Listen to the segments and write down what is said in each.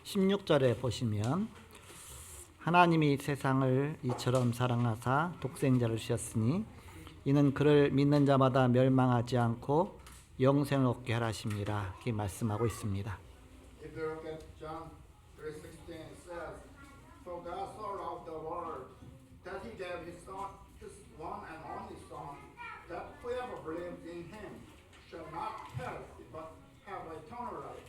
16절에 보시면 하나님이 세상을 이처럼 사랑하사 독생자를 주셨으니 이는 그를 믿는 자마다 멸망하지 않고 영생을 얻게 하라심이라 이렇게 말씀하고 있습니다. If you look at John 3:16, it says, "For God so loved the world that He gave His Son, His one and only Son, that whoever believes in Him shall not perish but have eternal life."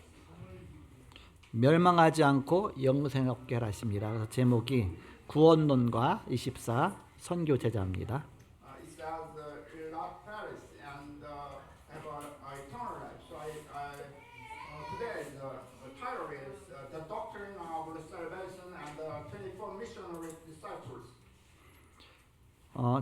멸망하지 않고 영생을 얻게 하라심이라. 그래서 제목이 구원론과 24 선교 제자입니다. It says, "Will not perish and have eternal life." So today the title is "The Doctrine of Salvation and the 24 Missionary Disciples."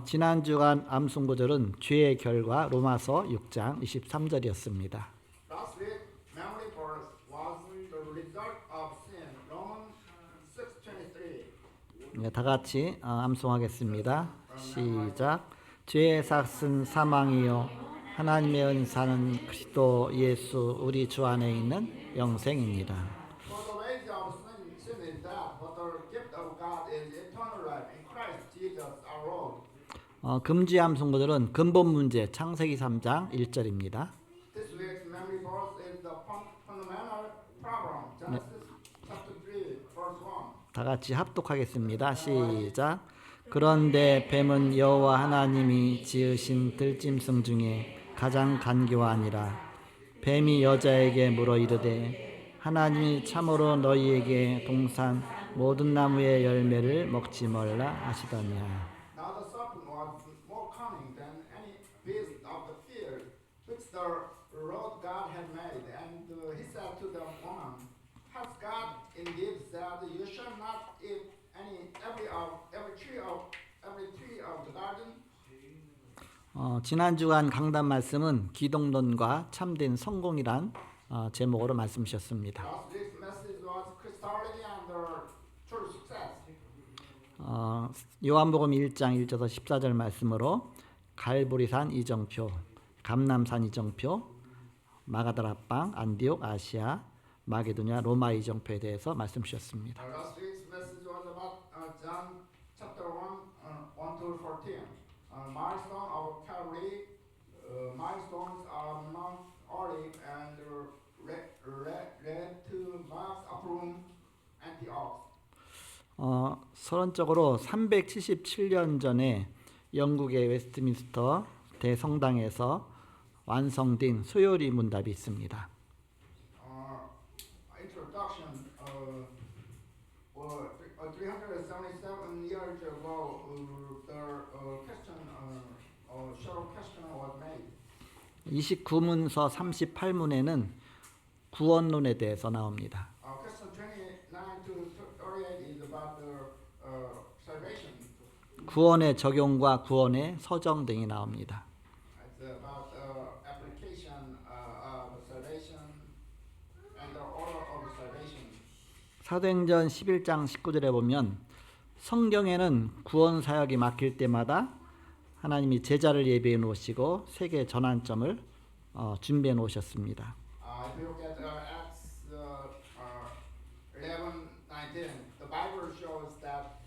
지난 주간 암송 구절은 죄의 결과 로마서 6장 23절이었습니다. Last week, memory verse was the result of sin, Romans 6:23. 다 같이 암송하겠습니다. 시작. 죄의 삭은 사망이요 하나님의 은사는 그리스도 예수 우리 주 안에 있는 영생입니다. For the wage of sin is death, but the gift of God is eternal life in Christ Jesus our Lord. 금지 암송 구절은 근본 문제 창세기 3장 1절입니다. This week's memory verse is the fundamental problem, Genesis chapter 3, verse 1. 다 같이 합독하겠습니다. 시작. 그런데 뱀은 여호와 하나님이 지으신 들짐승 중에 가장 간교하니라. 뱀이 여자에게 물어 이르되 하나님이 참으로 너희에게 동산 모든 나무의 열매를 먹지 말라 하시더냐. Now the serpent was more cunning than any beast of the field which the Lord God had made. And he said to the woman, "Has God indeed said, you shall not eat every tree of the garden?" 지난 주간 강단 말씀은 기독론과 참된 성공이란 제목으로 말씀 주셨습니다. Last week's message was Christology and the true success. 요한복음 1장 1절에서 14절 말씀으로 갈보리산 이정표, 감람산 이정표, 마가다라빵, 안디옥, 아시아, 마게도냐, 로마 이정표에 대해서 말씀 주셨습니다. Last week's message was about John chapter 1 to 14. Milestone of Calvary, milestones of Mount Olive, and led to Mark's approved Antioch. 서론적으로 377년 전에 영국의 웨스트민스터 대성당에서 완성된 소요리 문답이 있습니다. Introduction. 377 years ago, the question, short question was made. 29문서 38문에는 구원론에 대해서 나옵니다. Question 29 to 38 is about the salvation. 구원의 적용과 구원의 서정 등이 나옵니다. It's about application of salvation and the order of salvation. 사도행전 11장 19절에 보면 성경에는 구원 사역이 막힐 때마다 하나님이 제자를 예비해 놓으시고 세계 전환점을 준비해 놓으셨습니다. If you look at Acts 11:19, the Bible shows that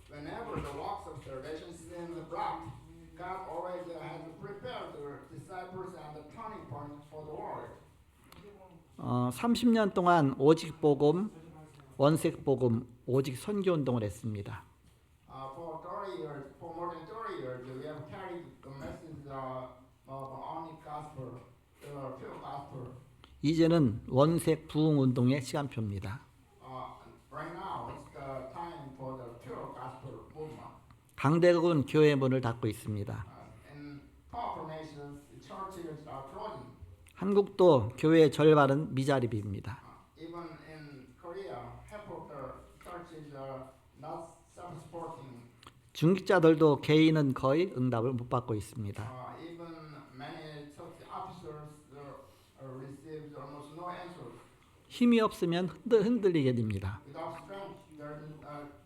whenever the works of salvation seem blocked, God always has prepared the disciples and the turning point for the world. 30년 동안 오직 복음, 원색 복음, 오직 선교 운동을 했습니다. For 30 years, for more than 30 years, we have carried the message of only gospel, the pure gospel. 이제는 원색 부흥 운동의 시간표입니다. Right now, it's the time for the pure gospel movement. 강대국은 교회 문을 닫고 있습니다. In powerful nations, the churches are closing. 한국도 교회의 절반은 미자립입니다. Even in Korea, half of the churches are not self-supporting. 중직자들도 개인은 거의 응답을 못 받고 있습니다. Even many church officers receive almost no answers. 힘이 없으면 흔들리게 됩니다. Without strength,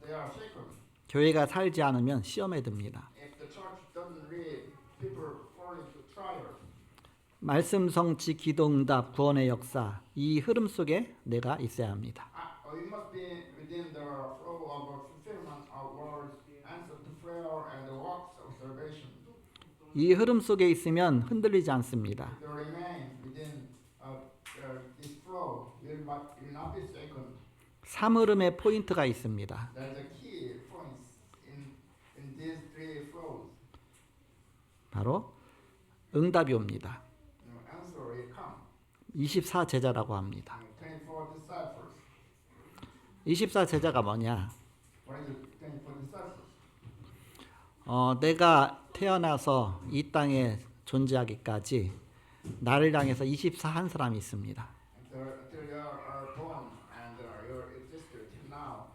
they are shaken. 교회가 살지 않으면 시험에 듭니다. If the church doesn't read, people fall into trials. 말씀 성취, 기도 응답, 구원의 역사 이 흐름 속에 내가 있어야 합니다. We must be within the flow of fulfillment of words, answer to prayer, and the works of salvation. 이 흐름 속에 있으면 흔들리지 않습니다. If you remain within this flow, you will not be shaken. 3흐름의 포인트가 있습니다. There is a key points in these three flows. 바로 응답이 옵니다. Answer will come. 24 제자라고 합니다. 24 disciples. 24 제자가 뭐냐? What is it? 24 disciples. 내가 태어나서 이 땅에 존재하기까지 나를 향해서 24 한 사람이 있습니다. Until you are born and you exist till now,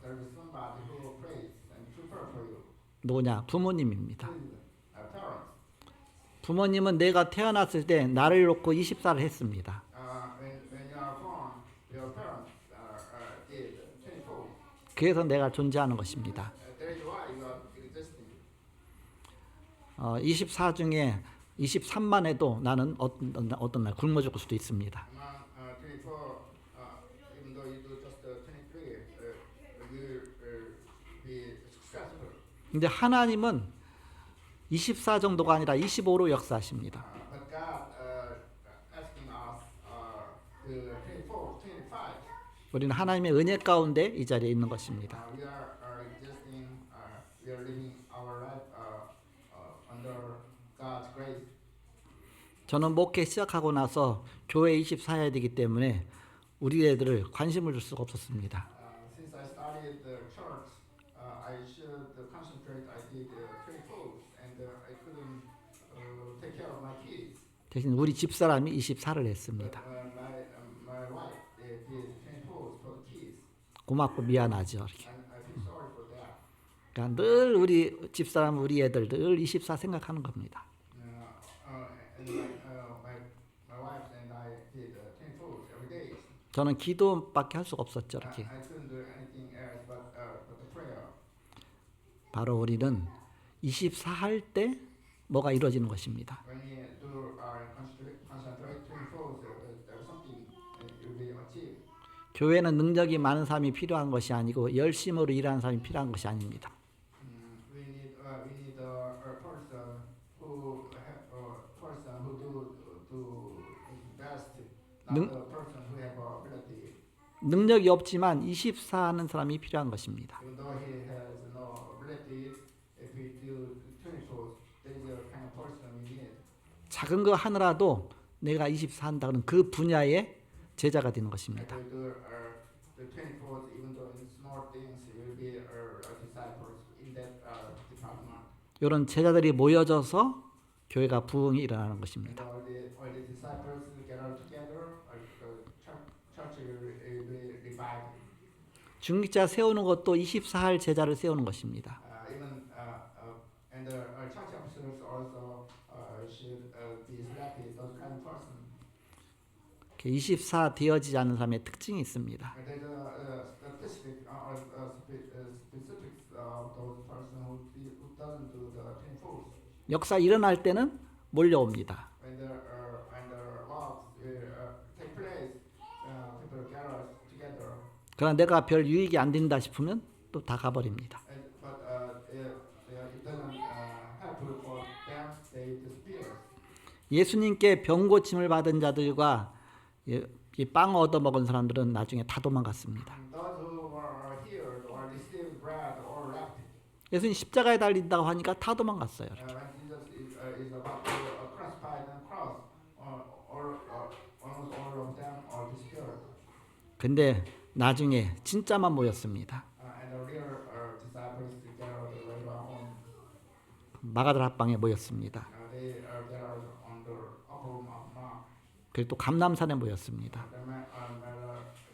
there is somebody who prays and prepare for you. 누구냐? 부모님입니다. Who is parents. 부모님은 내가 태어났을 때 나를 놓고 24를 했습니다. When you are born, your parents did 24. 그래서 내가 존재하는 것입니다. That is why you are existing. 24 중에 23만 해도 나는 어떤 날 굶어 죽을 수도 있습니다. Among 24, even though you do just 23, you will be successful. 근데 하나님은 24 정도가 아니라 25로 역사하십니다. But God asking us to 24, 25. 우리는 하나님의 은혜 가운데 이 자리에 있는 것입니다. We are existing, we are living our life under God's grace. 저는 목회 시작하고 나서 교회 24 해야 되기 때문에 우리 애들을 관심을 줄 수가 없었습니다. Since I started the church, I should concentrate. I did 24, and I couldn't take care of my kids. 대신 우리 집사람이 24를 했습니다. My wife did 24 for the kids, 고맙고 미안하죠. 이렇게. and I feel sorry for that. 그러니까 늘 우리 집사람, 우리 애들 늘 24 생각하는 겁니다. And my wife and I did 24 every day. 저는 기도밖에 할 수가 없었죠. 이렇게. I couldn't do anything else but the prayer. 바로 우리는 24 할 때 뭐가 이루어지는 것입니다. When you do concentrate 24, there's something will be achieved. 교회는 능력이 많은 사람이 필요한 것이 아니고 열심으로 일하는 사람이 필요한 것이 아닙니다. We need a person who do best, not the person who have ability. 능력이 없지만 24 하는 사람이 필요한 것입니다. Even though he has no ability, if we do 24, there is a kind of person we need. 작은 거 하느라도 내가 24 한다는 그 분야의 제자가 되는 것입니다. If we do the 24, even though in small things, we will be disciples in that department. 이런 제자들이 모여져서 교회가 부흥이 일어나는 And 것입니다. all the disciples gather together, the church will be revived. 중직자 세우는 것도 24 할 제자를 세우는 것입니다. And the church officers also should be selected those kind of person. 24 되어지지 않는 사람의 특징이 있습니다. There's a statistic or specifics of those person who doesn't do the 24. 역사 일어날 때는 몰려옵니다. When the works take place, people gather together. 그러나 내가 별 유익이 안 된다 싶으면 또 다 가버립니다. But it doesn't help for them. They disappear. 예수님께 병 고침을 받은 자들과 이 빵 얻어 먹은 사람들은 나중에 다 도망갔습니다. Those who were healed or received bread or left. 예수님 십자가에 달린다고 하니까 다 도망갔어요. When Jesus is about to crucify the cross, almost all of them are disappeared. 근데 나중에 진짜만 모였습니다. And the real disciples gathered later on. 마가다라 합방에 모였습니다. They gathered on the upper room of Mount. 그리고 또 감람산에 모였습니다. They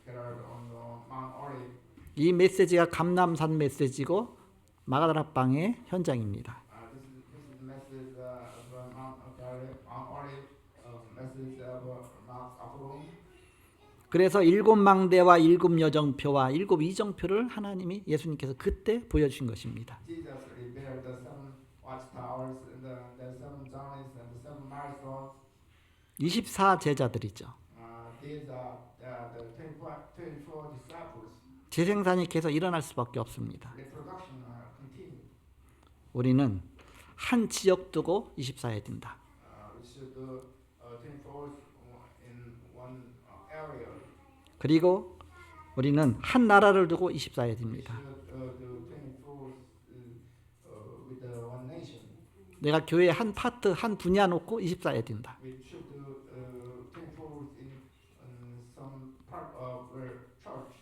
gathered on the Mount Olive. 이 메시지가 감람산 메시지고 마가다라 합방의 현장입니다. This is the message of Mount Olive, message of Mount upper room. 그래서 7망대와 7여정표와 7이정표를 하나님이 예수님께서 그때 보여주신 것입니다. Jesus revealed the 7 watchtowers, and the 7 journeys, and the 7 milestones. 24 제자들이죠. These are the 24 disciples. 재생산이 계속 일어날 수밖에 없습니다. Reproduction continue. 우리는 한 지역 두고 24 해야 된다. We should do 24 in one area. 그리고 우리는 한 나라를 두고 24 해야 We 됩니다. should do 24 with the one nation. 내가 교회 한 파트, 한 분야 놓고 24 해야 된다. We should do 24 in some part of the church.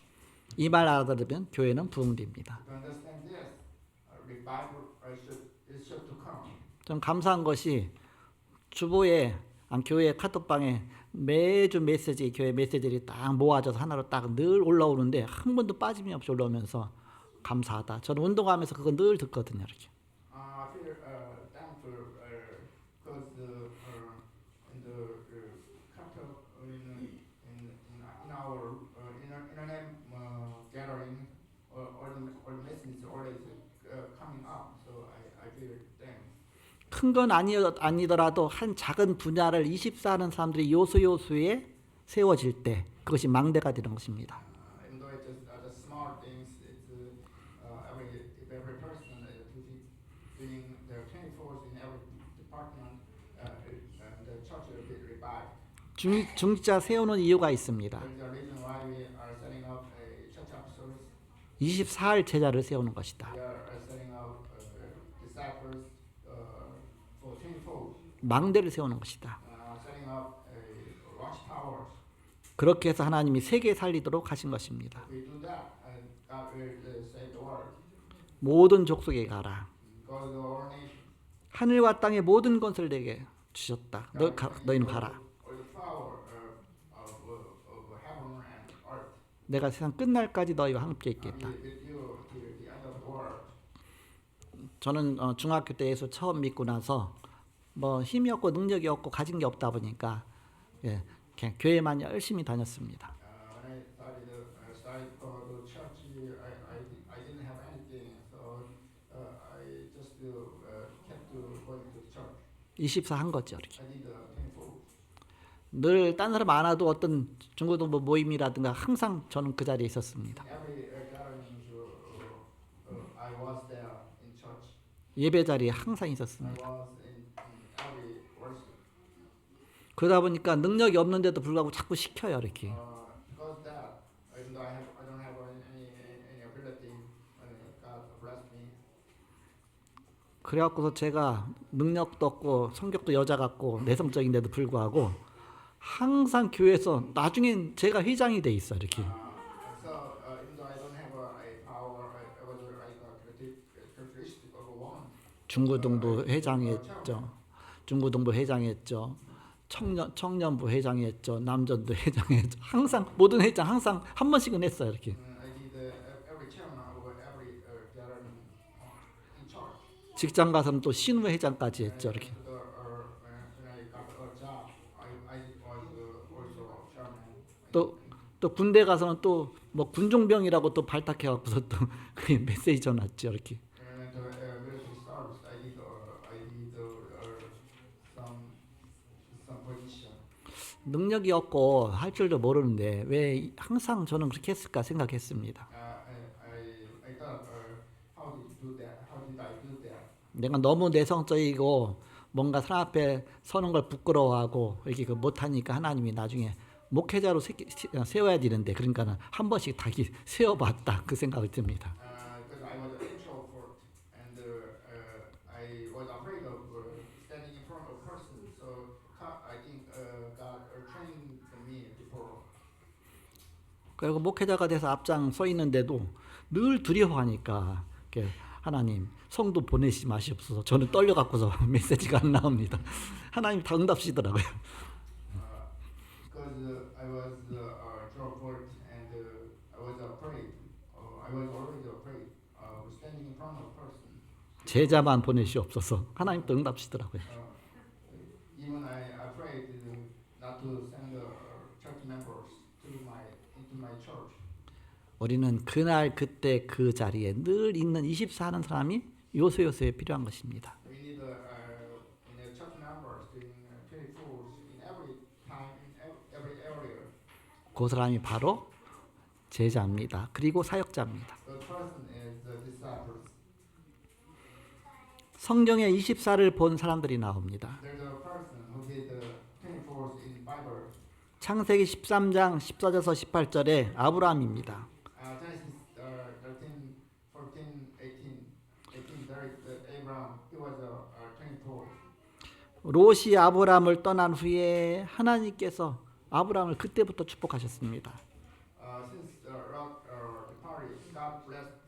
이 말 알아들으면 교회는 부흥됩니다. To understand this, revival should to come. 좀 감사한 것이 주보에 교회 카톡방에 매주 메시지 교회 메시지들이 딱 모아져서 하나로 딱 늘 올라오는데 한 번도 빠짐이 없이 올라오면서 감사하다. 저는 운동하면서 그거 늘 듣거든요. 이렇게. I feel thankful because in the capital in our internet gathering all messages always coming up. So I feel thankful. 큰 건 아니더라도 한 작은 분야를 24 하는 사람들이 요소요소에 세워질 때 그것이 망대가 되는 것입니다. Even though it's just small things, it's every person to be doing their 24s in every department, and the church will be revived. 중직자 세우는 이유가 있습니다. There's a reason why we are setting up a church apostles. 24할 제자를 세우는 것이다. We are setting up disciples for 24. 망대를 세우는 것이다. Setting up a watchtowers. 그렇게 해서 하나님이 세계 살리도록 하신 것입니다. We do that, and God will save the world. 모든 족속에 가라. Go to all nations. 하늘과 땅의 모든 것을 내게 주셨다. 너희는 가라. All the power of heaven and earth. 내가 세상 끝날까지 너희와 함께 있겠다. Be with you till the end of the world. 저는 중학교 때 예수 처음 믿고 나서 뭐 힘이 없고 능력이 없고 가진 게 없다 보니까 그냥 교회만 열심히 다녔습니다. When I started for the church, I didn't have anything, so I just kept going to the church. 24 한 거죠. 이렇게. I did 24. 늘 딴 사람 안 와도 어떤 중고등부 모임이라든가 항상 저는 그 자리에 있었습니다. Every gathering, I was there in church. 예배 자리에 항상 I 있었습니다. was in every worship. 그러다 보니까 능력이 없는데도 불구하고 자꾸 시켜요. 이렇게. Because that, even though I don't have any ability, God blessed me. 그래갖고서 제가 능력도 없고 성격도 여자 같고 내성적인데도 불구하고 항상 교회에서 나중엔 제가 회장이 돼 있어 이렇게. So even though I don't have a power, I was like a characteristic of a woman. 중고등부 회장했죠. 중고등부 회장했죠. 청년부 회장했죠. 남전도 회장했죠. 항상 모든 회장 항상 한 번씩은 했어요 이렇게. I did every chairman of every gathering in church. 직장 가서는 또 신우 회장까지 했죠 이렇게. When I got a job, I was also chairman. 또 군대 가서는 또 뭐 군종병이라고 또 발탁해갖고서 또 그게 메시지 전했죠 이렇게. And military service, I did some position. 능력이 없고 할 줄도 모르는데 왜 항상 저는 그렇게 했을까 생각했습니다. I thought, how did you do that? How did I do that? 내가 너무 내성적이고 뭔가 사람 앞에 서는 걸 부끄러워하고 이렇게 못하니까 하나님이 나중에 목회자로 세워야 되는데 그러니까는 한 번씩 다 세워봤다 그 생각이 듭니다. Because I was an introvert and I was afraid of standing in front of a person. So I think God trained me before. 그리고 목회자가 돼서 앞장 서 있는데도 늘 두려워하니까 하나님 성도 보내시지 마시옵소서. 저는 떨려갖고서 메시지가 안 나옵니다. 하나님 다 응답시더라고요. Because I was introvert and I was afraid. I was always afraid of standing in front of a person. 제자만 보내시옵소서. 하나님 또 응답시더라고요. Even I afraid not to send church members into my church. 우리는 그날 그때 그 자리에 늘 있는 24 하는 사람이 요소요소에 필요한 것입니다. We need church members doing 24s in every 그 사람이 바로 제자입니다. 그리고 사역자입니다. The person is the disciples. 성경에 24를 본 사람들이 나옵니다. There's a person who did the 24 in Bible. 창세기 13장 14절에서 18절에 아브라함입니다. Genesis 13, 14, 18, there is Abraham. He was 24. 롯이 아브라함을 떠난 후에 하나님께서 아브라함을 그때부터 축복하셨습니다. Since Lot departed, God blessed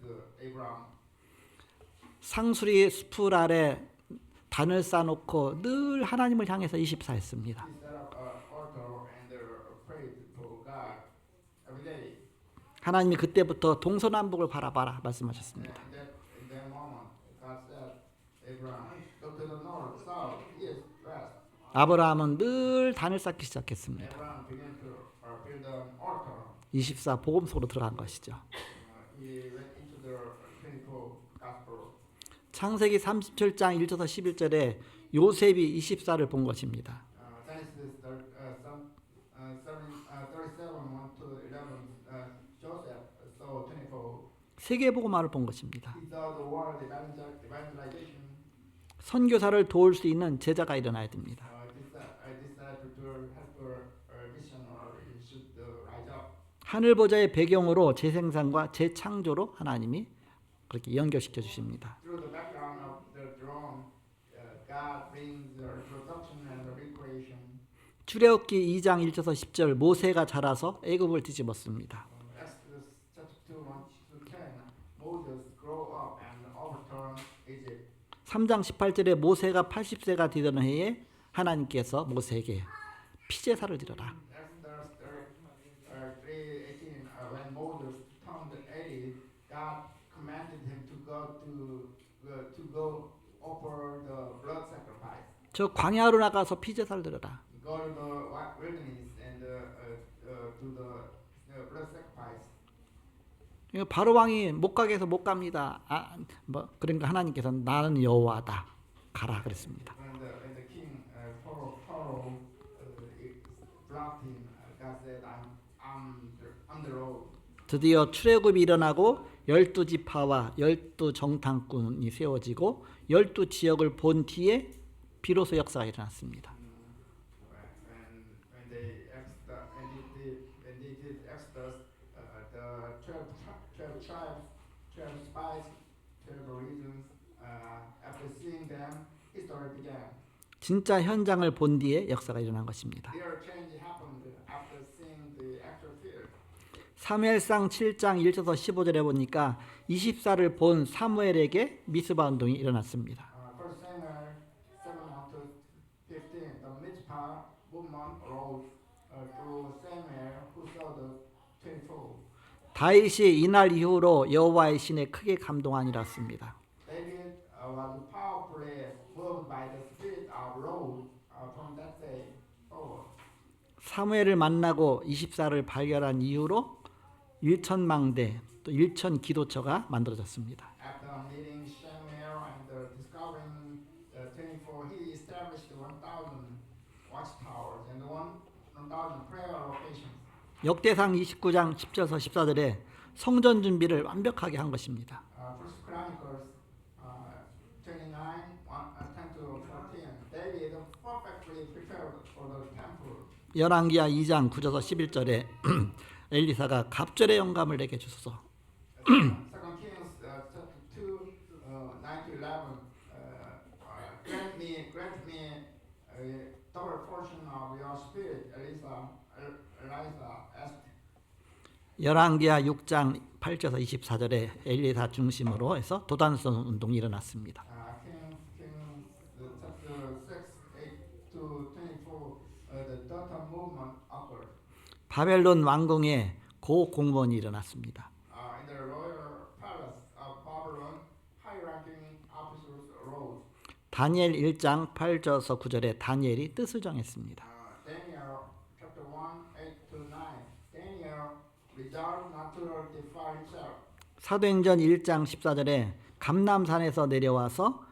Abraham. 상수리 숲을 아래 단을 쌓아놓고 늘 하나님을 향해서 24했습니다. He set up an altar and prayed to God every day. 하나님이 그때부터 동서남북을 바라봐라 말씀하셨습니다. In that moment, God said, Abraham, look to the north, south, east, west. 아브라함은 늘 단을 쌓기 시작했습니다. Abraham began to build an altar. 24 복음 속으로 들어간 것이죠. He went into the 24 gospel. 창세기 37장 1절에서 11절에 요셉이 24를 본 것입니다. Genesis 37, 1 to 11, Joseph saw 24. 세계복음화를 본 것입니다. He saw the world evangelization. 선교사를 도울 수 있는 제자가 일어나야 됩니다. Decided to help a missionary should rise up. 하늘 보좌의 배경으로 재생산과 재창조로 하나님이 그렇게 연결시켜 주십니다. Through the background of the throne, God brings the reproduction and the recreation. 출애굽기 2장 1절에서 10절 모세가 자라서 애굽을 뒤집었습니다. Exodus chapter 2, 1 to 10, Moses grew up and overturned Egypt. 3장 18절에 모세가 80세가 되던 해에 하나님께서 모세에게 피제사를 드려라. Exodus 3:18, when Moses turned 80, God commanded him to go offer the blood sacrifice. 저 광야로 나가서 피제사를 드려라. Go to the wilderness and do the blood sacrifice. 바로 왕이 못 가게 해서 못 갑니다. 그러니까 하나님께서 나는 여호와다 가라 그랬습니다. When the king Pharaoh blocked him, God said, "I'm the road." 드디어 출애굽이 일어나고 12지파와 12정탐꾼이 세워지고 12지역을 본 뒤에 비로소 역사가 일어났습니다. When they did Exodus, the 12 tribes, 12 spies, 12 regions. After seeing them, history began. 진짜 현장을 본 뒤에 역사가 일어난 것입니다. Their change happened after seeing the actual field. 사무엘상 7장 1절에서 15절에 보니까 24를 본 사무엘에게 미스바 운동이 일어났습니다. First Samuel 7 to 15, the Mizpah movement arose through Samuel, who saw the 24. 다윗이 이날 이후로 여호와의 신에 크게 감동하니랐습니다. David was powerfully moved by the spirit of Lord from that day forward. 사무엘을 만나고 24를 발견한 이후로 일천망대 또 일천 기도처가 만들어졌습니다. After meeting Samuel and discovering 24, he established 1,000 watchtowers and 1,000 prayer locations. 역대상 29장 10절에서 14절에 성전 준비를 완벽하게 한 것입니다. First Chronicles 29, 10 to 14, David perfectly prepared for the temple. 열왕기하 2장 9절에서 11절에 엘리사가 갑절의 영감을 내게 주소서. Second Kings chapter 2, 9 to 11, grant me a double portion of your spirit, Eliza asked. 열왕기하 6장 8절에서 24절에 엘리사 중심으로 해서 도단성 운동이 일어났습니다. Kings chapter 6, 8 to 24, the Dothan movement occurred. 바벨론 왕궁에 고공무원이 일어났습니다. In the royal palace of Babylon, high-ranking officers arose. 다니엘 1장 8절에서 9절에 다니엘이 뜻을 정했습니다. Daniel chapter 1, 8 to 9. Daniel resolved not to defile himself. 사도행전 1장 14절에 감람산에서 내려와서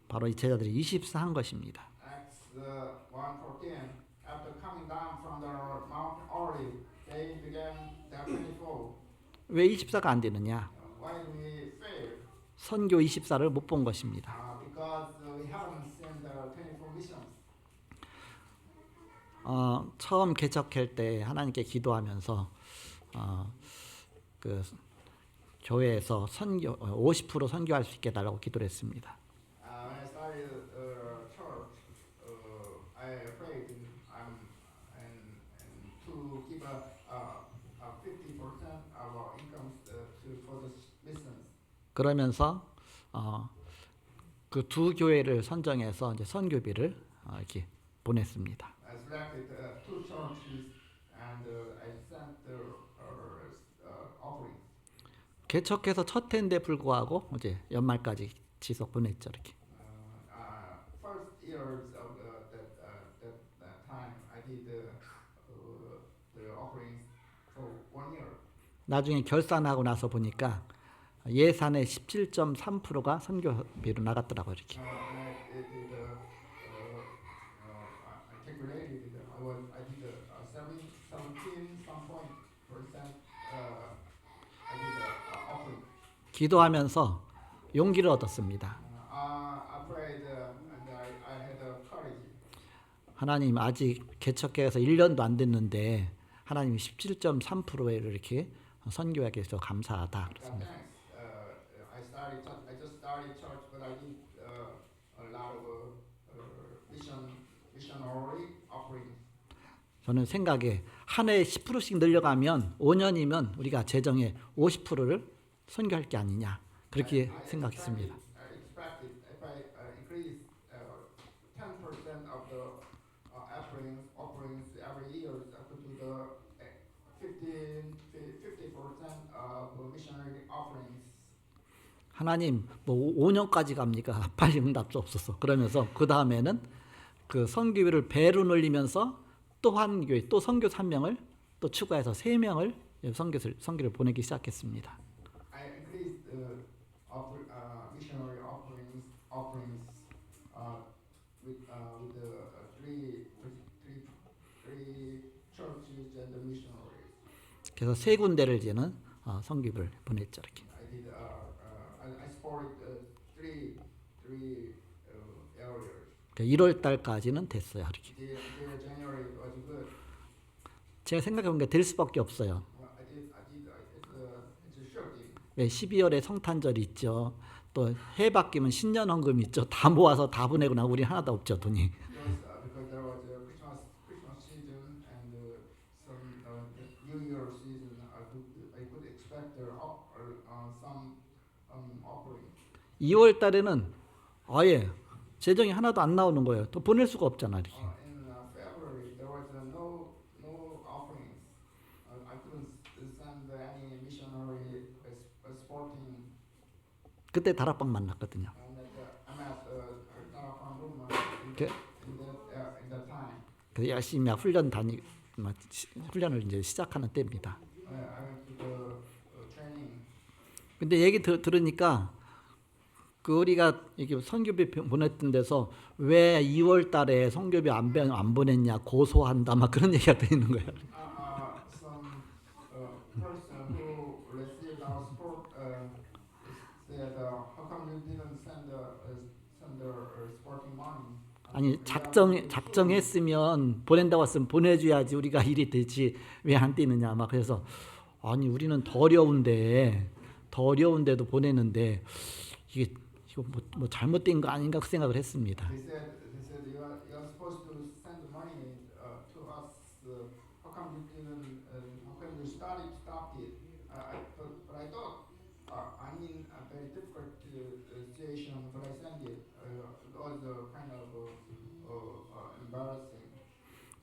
바로 이 제자들이 24한 것입니다. Acts 1:14. After coming down from the Mount Olive, they began their 24. 왜 24가 안 되느냐? Why do we fail? 선교 24를 못 본 것입니다. Because we haven't seen the 24 missions. 처음 개척할 때 하나님께 기도하면서 그 교회에서 선교 50% 선교할 수 있게 해달라고 기도를 했습니다. When I started church, I prayed and to give a 50% of our incomes for the missions. 그러면서 그 두 교회를 선정해서 이제 선교비를 이렇게 보냈습니다. I selected two churches and I sent the offerings. 개척해서 첫 해인데 불구하고 이제 연말까지 지속 보냈죠 이렇게. First years of that time, I did the offerings for 1 year. 나중에 결산하고 나서 보니까 예산의 17.3%가 선교비로 나갔더라고요 이렇게. And I did I calculated I did 17 some point percent I did offering. 기도하면서 용기를 얻었습니다. I prayed and I had courage. 하나님 아직 개척해서 1년도 안 됐는데 하나님이 17.3%를 이렇게 선교하게 해서 감사하다 그렇습니다. Thanks. I just started church, but I did a lot of missionary offerings. 저는 생각에 한 해에 10%씩 늘려가면 5년이면 우리가 재정의 50%를 선교할 게 아니냐 그렇게 생각했습니다. I expected if I increase 10% of the offerings every year, I could do the 50% of missionary offerings. 하나님 뭐 5년까지 갑니까? 빨리 응답 주옵소서. 그러면서 그 다음에는 그 선교비를 배로 늘리면서 또 한 교회 또 선교 3명을 또 추가해서 3명을 선교를 보내기 시작했습니다. I increased missionary offerings with the three churches and the missionaries. 그래서 3군데를 이제는 선교를 보냈죠 이렇게. I did I supported three areas. 1월 달까지는 됐어요 이렇게. The January was good. 제가 생각해본 게 될 수밖에 없어요. It's shocking. 왜 12월에 성탄절이 있죠. 또 해 바뀌면 신년 헌금이 있죠. 다 모아서 다 보내고 나 우리 하나도 없죠 돈이. Because there was a Christmas season and some New Year season, I could expect some offering. 2월 달에는 아예 재정이 하나도 안 나오는 거예요. 또 보낼 수가 없잖아 이렇게. In February, there was no offerings. I couldn't send any missionary supporting. 그때 다락방 만났거든요. And I met Tarapang Ruma 그- in that time. 그래서 열심히 훈련을 이제 시작하는 때입니다. I went to the training. 근데 얘기 들으니까 그 우리가 이게 선교비 보냈던 데서 왜 2월 달에 선교비 안 보냈냐 고소한다 막 그런 얘기가 들리는 거예요. Some person who received our support said, "How come you didn't send the supporting money?" 아니 작정했으면 보낸다고 했으면 보내줘야지 우리가 일이 되지 왜 안 뛰느냐 막 그래서 아니 우리는 더 어려운데도 보내는데 이거 뭐 잘못된 거 아닌가 그 생각을 했습니다. They said you're supposed to send the money to us. How come you didn't? How come you stopped it? But I thought I'm in a very difficult situation, but I sent it. It was kind of embarrassing.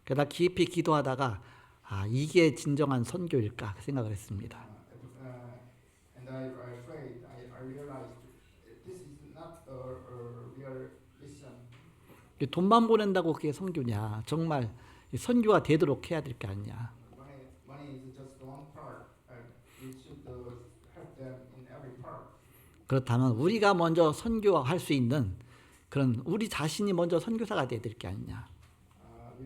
그러다 깊이 기도하다가 이게 진정한 선교일까 그 생각을 했습니다. And I prayed. I realized this is not a real mission. 돈만 보낸다고 그게 선교냐? 정말 선교가 되도록 해야 될 게 아니냐? Money is just one part. We should help them in every part. 그렇다면 우리가 먼저 선교할 수 있는 그런 우리 자신이 먼저 선교사가 돼야 될 게 아니냐? In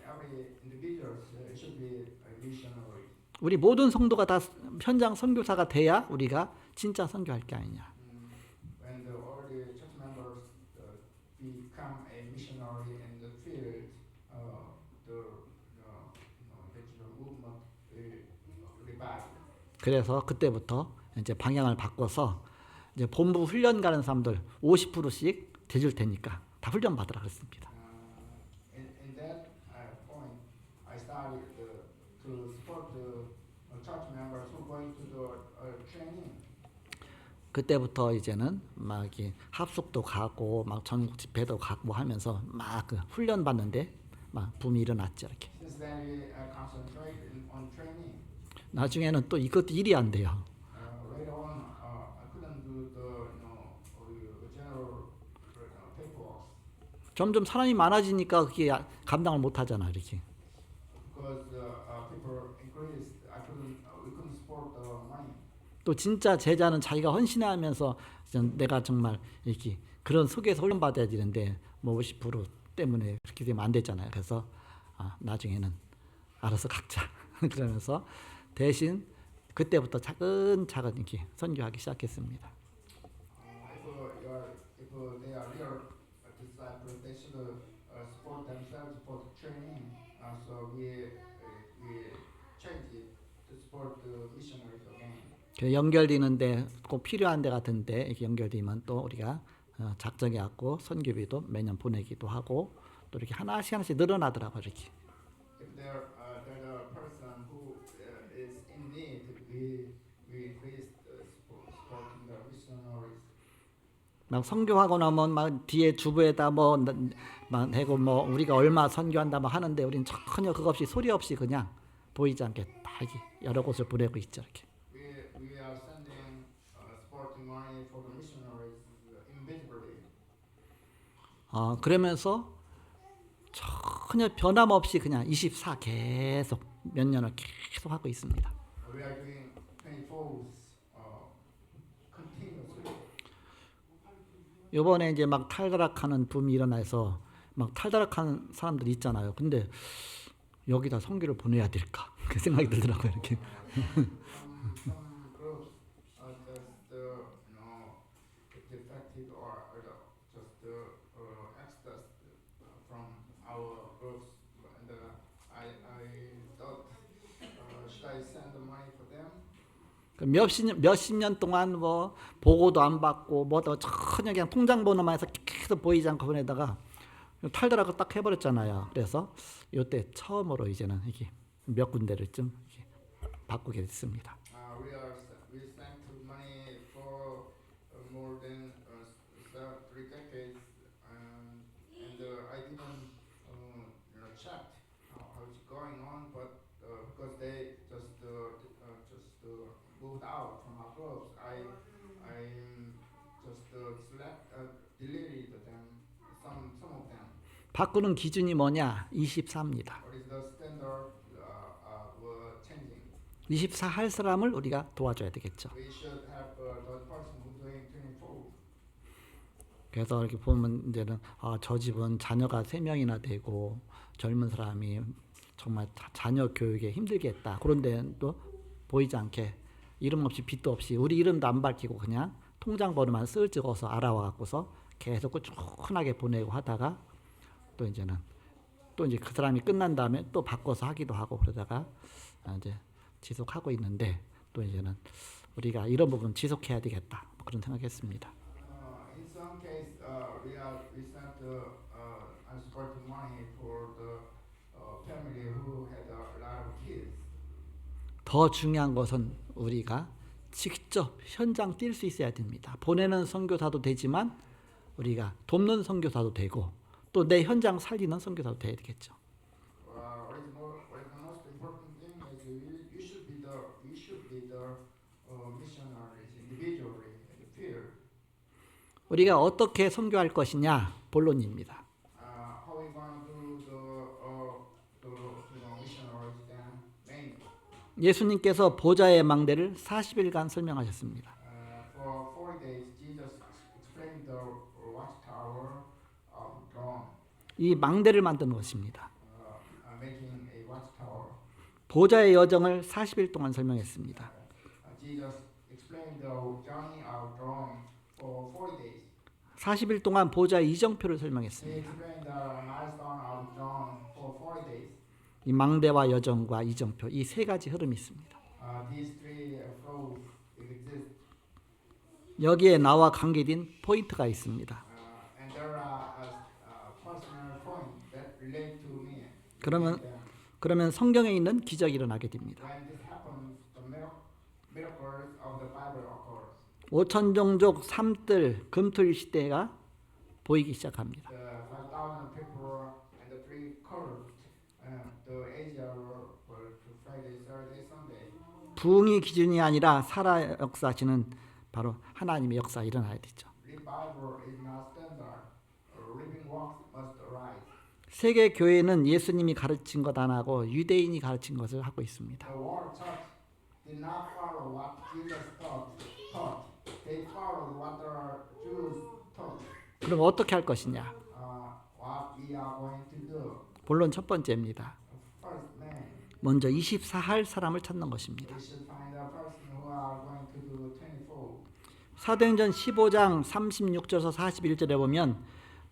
every individuals should be missionaries. 우리 모든 성도가 다 현장 선교사가 돼야 우리가 진짜 선교할 게 아니냐. When all the church members become a missionary in the field, the movement will revive. 그래서 그때부터 이제 방향을 바꿔서 이제 본부 훈련 가는 사람들 50%씩 대줄 테니까 다 훈련 받으라 그랬습니다. In that point, I started to support the church members who going to the training. 그때부터 이제는 막 이렇게 합숙도 가고 막 전국 집회도 가고 하면서 막 그 훈련 받는데 막 붐이 일어났죠 이렇게. Since then, we concentrate on training. 나중에는 또 이것도 일이 안 돼요. Later on, I couldn't do the general paperwork 점점 사람이 많아지니까 그게 감당을 못 하잖아 이렇게. because people increased. We couldn't support the money. 또 진짜 제자는 자기가 헌신하면서 내가 정말 이렇게 그런 속에서 훈련 받아야 되는데 뭐 50% 때문에 그렇게 되면 안 됐잖아요. 그래서 나중에는 알아서 각자 그러면서 대신 그때부터 차근차근 이렇게 선교하기 시작했습니다. If they are real disciples, they should support themselves for the training. So we change it to support the missionaries again. 그 연결되는데 꼭 필요한 데 같은데 이렇게 연결되면 또 우리가 작정해 갖고 선교비도 매년 보내기도 하고 또 이렇게 하나씩 늘어나더라고요 이렇게. If there's a person who is in need, we increase supporting the missionaries. 막 선교하고 나면 막 뒤에 주부에다 막 해고 뭐 우리가 얼마 선교한다 막 하는데 우리는 전혀 그거 없이 소리 없이 그냥 보이지 않게 다 이렇게 여러 곳을 보내고 있죠 이렇게. We are sending supporting money for the missionaries invisibly. 그러면서 전혀 변함없이 그냥 24 계속 몇 년을 계속 하고 있습니다. We are doing 24 continuously. 이번에 이제 막 탈다락하는 붐이 일어나서 막 탈다락하는 사람들이 있잖아요. 근데 여기다 선교를 보내야 될까? 그 생각이 들더라고요. 이렇게. Some groups just defected or just exodus from our groups, and I thought should I send the money for them? 몇십 년 동안 뭐 보고도 안 받고 뭐도 전혀 그냥 통장 번호만 해서 계속 보이지 않고 보내다가 탈다락을 딱 해버렸잖아요. 그래서 이때 처음으로 이제는 이게 몇 군데를 좀 이렇게 바꾸게 됐습니다. We sent money for more than 3 decades, and I didn't check how it's going on, but because they just moved out from our groups, I just deleted them, some of them. 바꾸는 기준이 뭐냐? 24입니다. What is the standard we're changing? 24 할 사람을 우리가 도와줘야 되겠죠. We should have the person who's doing 24. 그래서 이렇게 보면 이제는 저 집은 자녀가 3명이나 되고 젊은 사람이 정말 자녀 교육에 힘들겠다. 그런데 또 보이지 않게 이름 없이 빚도 없이 우리 이름도 안 밝히고 그냥 통장 번호만 쓱 찍어서 알아와 갖고서 계속 꾸준하게 보내고 하다가 또 이제 그 사람이 끝난 다음에 또 바꿔서 하기도 하고 그러다가 이제 지속하고 있는데 또 이제는 우리가 이런 부분 지속해야 되겠다 그런 생각했습니다. In some case, we sent unsupported money for the family who had a lot of kids. 더 중요한 것은 우리가 직접 현장 뛸 수 있어야 됩니다. 보내는 선교사도 되지만 우리가 돕는 선교사도 되고 또 내 현장 살리는 선교사도 돼야 되겠죠. What is the most important thing is you should be the missionaries individually in the field. 우리가 어떻게 선교할 것이냐 본론입니다. How are we going to do the missionaries then? Main. 예수님께서 보좌의 망대를 40일간 설명하셨습니다. For 40 days, Jesus explained the watchtower of throne, 이 망대를 만드는 것입니다. making watchtower. 보좌의 여정을 40일 동안 설명했습니다. Jesus explained the journey of Rome for 40 days. 40일 동안 보좌의 이정표를 He 설명했습니다. explained the milestone of John for 40 days. 이 망대와 여정과 이정표 이 세 가지 흐름이 있습니다. These three flows exist. 여기에 나와 관계된 포인트가 있습니다. And there are personal points that relate to me. 그러면 성경에 있는 기적이 일어나게 됩니다. When this happens, the miracles of the Bible occurs. 5천 종족 3뜰 금토일 시대가 보이기 시작합니다. The 5,000 people and the three curves, the Asia were to Friday, Saturday, Sunday. 부흥이 기준이 아니라 살아 역사하시는 바로 하나님의 역사 일어나야 되죠. Revival is not standard. Living works must arise. 세계 교회는 예수님이 가르친 것 안 하고 유대인이 가르친 것을 하고 있습니다. The world church did not follow what Jesus taught. They followed what the Jews taught. 그럼 어떻게 할 것이냐? What we are going to do. 본론 첫 번째입니다. First, man, 먼저 24할 사람을 찾는 것입니다. we should find a person who are going to do 24. 사도행전 15장 36절에서 41절에 보면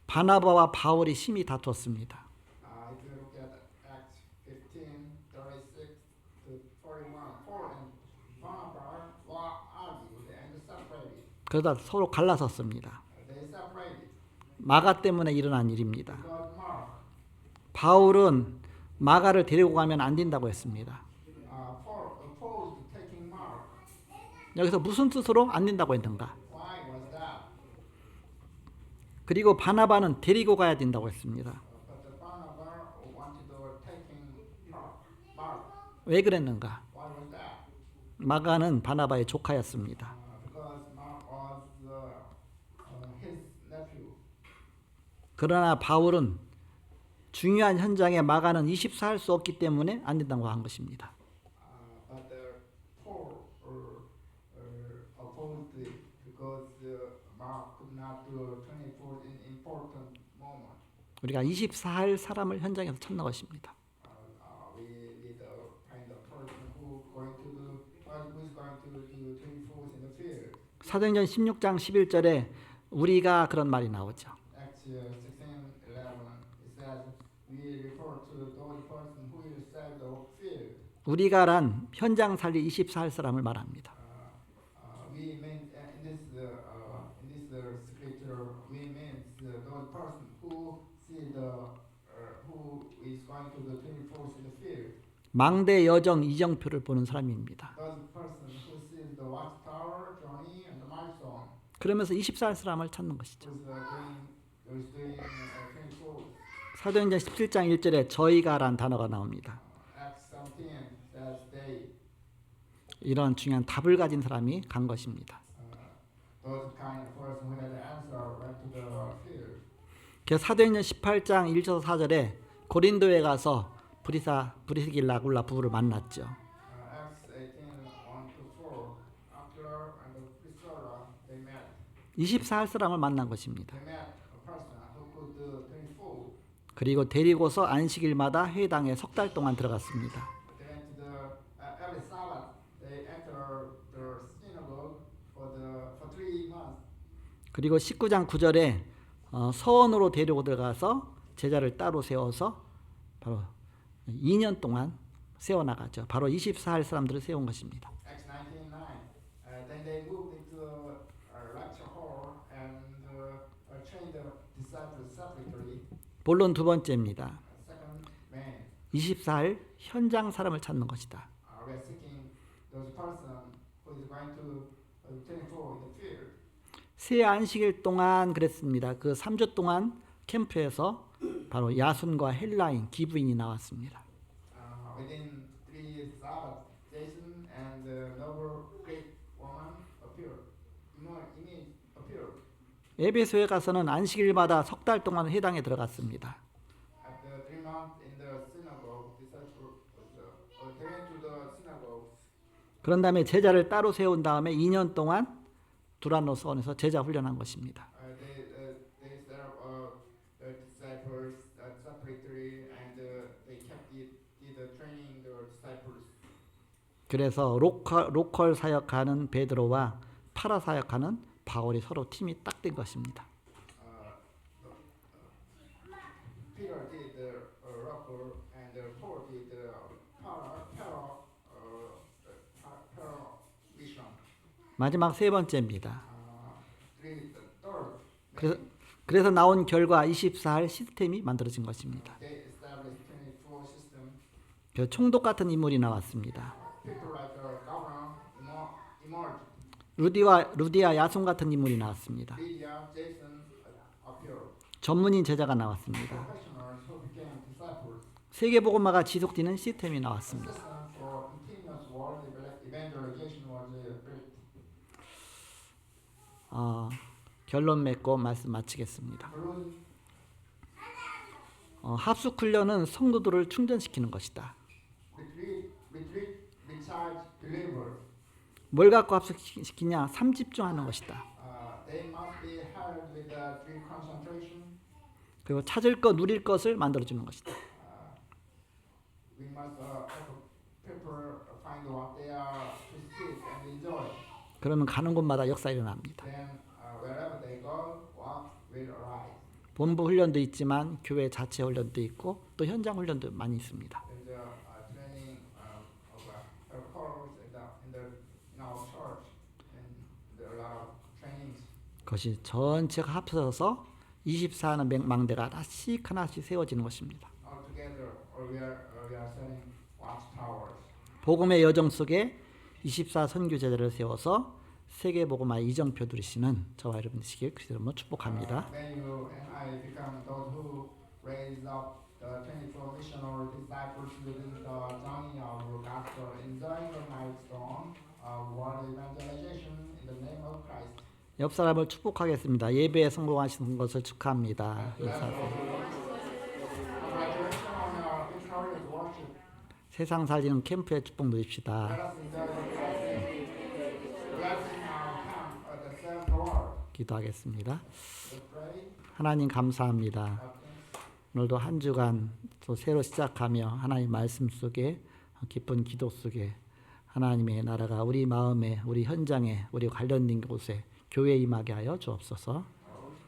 바나바와 바울이 심히 다투었습니다. If you look at Acts 15, 36 to 41, Paul and Barnabas were argued and separated. 그러다 서로 갈라섰습니다. They separated 마가 때문에 일어난 일입니다. because Mark 바울은 마가를 데리고 가면 안 된다고 했습니다. Paul opposed taking Mark. 여기서 무슨 뜻으로 안 된다고 했는가? Why was that? 그리고 바나바는 데리고 가야 된다고 했습니다. But the Barnabas wanted to taking Mark. 왜 그랬는가? Why was that? 마가는 바나바의 조카였습니다. Because Mark was his nephew. 그러나 바울은 중요한 현장에 마가는 24할 수 없기 때문에 안 된다고 한 것입니다. But Paul opposed it because Mark could not do 24 in important moment. 우리가 24할 사람을 현장에서 찾는 것입니다. We need to find a person who is going to do 24 in the field. 사도행전 16장 11절에 우리가 그런 말이 나오죠. Acts 16:11 it says we refer to those person who will save the field. 우리가란 현장 살리 24할 사람을 말합니다. We mean in this scripture we mean those person who see who is going to the 24 in the field. 망대 여정 이정표를 보는 사람입니다. Those person who sees the watchtower, journey, and the milestone. 그러면서 24할 사람을 찾는 것이죠. Who's doing 24. 사도행전 17장 1절에 저희가란 단어가 나옵니다. Acts 17 says they. 이런 중요한 답을 가진 사람이 간 것입니다. Those kind of person who had the answer went to the field. 그래서 사도행전 18장 1절에서 4절에 고린도에 가서 브리스길라 아굴라 부부를 만났죠. Acts 18, 1-4. Aquila and Priscilla, they met. 24할 사람을 만난 것입니다. They met a person who could do 24. 그리고 데리고서 안식일마다 회당에 석 달 동안 들어갔습니다. They went to every Sabbath. They entered the synagogue for 3 months. 그리고 19장 9절에 서원으로 데리고 들어가서 제자를 따로 세워서 바로 2년 동안 세워나가죠. 바로 24할 사람들을 세운 것입니다. Acts 19:9. Then they moved into a lecture hall and trained the disciples separately. 본론 두 번째입니다. Second, man. 24할 현장 사람을 찾는 것이다. We are seeking those person who is going to 24 in the field. 새 안식일 동안 그랬습니다. 그 3주 동안 캠프에서 바로 야순과 헬라인, 기브인이 나왔습니다. Within 3 Sabbath, Jason and the noble Greek woman appeared. 에베소에 가서는 안식일마다 석 달 동안 회당에 들어갔습니다. After 3 months in the synagogue, disciples they went to the synagogue. 그런 다음에 제자를 따로 세운 다음에 2년 동안 두란노 서원에서 제자 훈련한 것입니다. They set up the disciples separately and they kept did training the disciples. 그래서 로컬 사역하는 베드로와 파라 사역하는 바울이 서로 팀이 딱 된 것입니다. Peter did the rocker and Paul did the para vision. 마지막 세 번째입니다. Third, 그래서 나온 결과 24할 시스템이 만들어진 것입니다. they established 24 system. 그 총독 같은 인물이 나왔습니다. People like the governor emerged. 루디아 야손 같은 인물이 나왔습니다. Lydia, Jason appeared. 전문인 제자가 나왔습니다. Professionals who became disciples. 세계복음화가 지속되는 시스템이 나왔습니다. System for continuous world evangelization was built. 결론 맺고 말씀 마치겠습니다. Conclusion, 합숙 훈련은 성도들을 충전시키는 것이다. recharge believer. 뭘 갖고 합숙시키냐? 3집중하는 것이다. They must be held with deep concentration. 그리고 찾을 것, 누릴 것을 만들어주는 것이다. We must help people find what they are to seek and enjoy. 그러면 가는 곳마다 역사 일어납니다. Then wherever they go, what will arise. 본부 훈련도 있지만 교회 자체 훈련도 있고 또 현장 훈련도 많이 있습니다. There's training of chorus in our church, and there are a lot of trainings. 그것이 전체가 합쳐서 24하는 망대가 하나씩 세워지는 것입니다. All together, we are setting watchtowers. 복음의 여정 속에 24 선교 제자를 세워서 세계 복음화 이정표 누리시는 저와 여러분 되시길 그리스도 이름으로 축복합니다. Then you and I become those who raise up the 24 missionary disciples within the journey of gospel, enjoying the milestone of world evangelization in the name of Christ. 옆 사람을 축복하겠습니다. 예배에 성공하시는 것을 축하합니다. Congratulations on your victorious worship. 세상 살리는 캠프의 축복 누립시다. Let us enjoy the blessing of camp at the seventh world. 기도하겠습니다. Let's pray. 하나님 감사합니다. 오늘도 한 주간 또 새로 시작하며 하나님 말씀 속에 깊은 기도 속에 하나님의 나라가 우리 마음에 우리 현장에 우리 관련된 곳에 교회에 임하게 하여 주옵소서.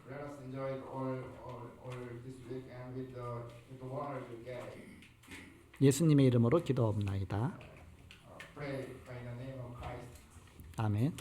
Let us enjoy it all this week and with the word we get. 예수님의 이름으로 기도옵나이다. Pray by the name of Christ. 아멘.